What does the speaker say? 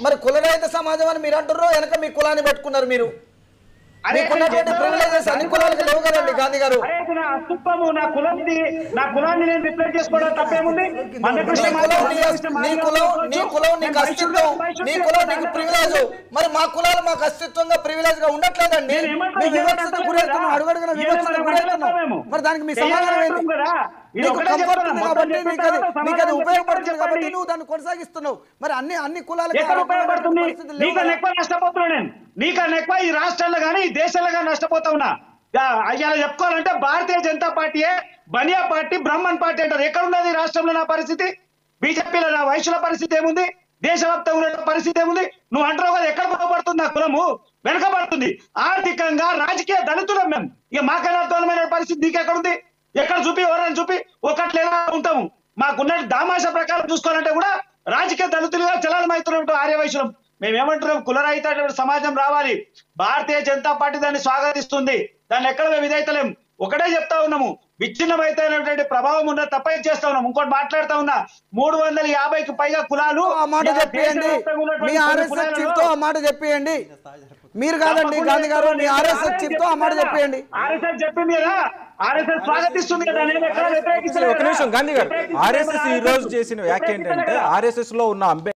మరి కులరహిత సమాజం అని మీరు అంటారు, వెనక మీ కులాన్ని పెట్టుకున్నారు మీరు. మీకున్నటువంటి ప్రివిలేజెస్ అన్ని కులాలకు లేవు కదండి గాంధీ గారు. నా కులాన్ని నేను రిప్లై చేసుకోవడం తప్పేముంది? నీ కులం నీకు అస్తిత్వం, నీ కులం నీకు ప్రివిలేజ్. మరి మా కులాలు మాకు అస్తిత్వంగా ప్రివిలేజ్ గా ఉండట్లేదండి. మరి దానికి మీ సమాధానం ఏంటి? నీకు కంఫర్ట్ ఉంది కాబట్టి, నీకు అది ఉపయోగపడుతుంది కాబట్టి నువ్వు దాన్ని కొనసాగిస్తున్నావు. మరి అన్ని కులాలకు నష్టపోతున్నాను. నీకన్నా ఎక్కువ ఈ రాష్ట్రాల్లో కానీ ఈ దేశంలో కానీ నష్టపోతా ఉన్నా. అయ్యా చెప్పుకోవాలంటే భారతీయ జనతా పార్టీయే బనియా పార్టీ, బ్రాహ్మణ్ పార్టీ అంటారు. ఎక్కడ ఉన్నది ఈ రాష్ట్రంలో నా పరిస్థితి? బీజేపీలో నా వయసుల పరిస్థితి ఏముంది? దేశవ్యాప్తంగా ఉన్న పరిస్థితి ఏముంది? నువ్వు అంటావు కదా ఎక్కడ బాగుపడుతుంది నా కులము? వెనకబడుతుంది. ఆర్థికంగా రాజకీయ దళితులం మేము. ఇక మాకైనా అద్భుతమైన పరిస్థితి నీకెక్కడుంది? ఎక్కడ చూపి, ఎవరైనా చూపి. ఒకటి లేదా ఉంటాము. మాకున్న దామాష ప్రకారం చూసుకోవాలంటే కూడా రాజకీయ దళితులుగా చలనమవుతున్నాం ఆర్య వైశ్యం. మేమేమంటున్నాం? కులరహిత సమాజం రావాలి. భారతీయ జనతా పార్టీ దాన్ని స్వాగతిస్తుంది. దాన్ని ఎక్కడ మేము ఇదైతలేం. ఒకటే చెప్తా ఉన్నాము, విచ్ఛిన్నమైనటువంటి ప్రభావం ఉన్న తప్ప చేస్తా ఉన్నాం. ఇంకోటి మాట్లాడుతా ఉన్నా, 350కి పైగా కులాలు. ఆ మాట చెప్పేయండి, మీ ఆర్ఎస్ఎస్ చీఫ్ తో ఆ మాట చెప్పేయండి. మీరు కాదండి గాంధీ గారు, మీ ఆర్ఎస్ఎస్ చీఫ్ తో ఆ మాట చెప్పేయండి. ఆర్ఎస్ఎస్ చెప్పింది కదా, ఆర్ఎస్ఎస్ స్వాగతిస్తుంది కదా. ఒక నిమిషం గాంధీ గారు, ఆర్ఎస్ఎస్ ఈ రోజు చేసిన వ్యాఖ్య ఏంటంటే, ఆర్ఎస్ఎస్ లో ఉన్న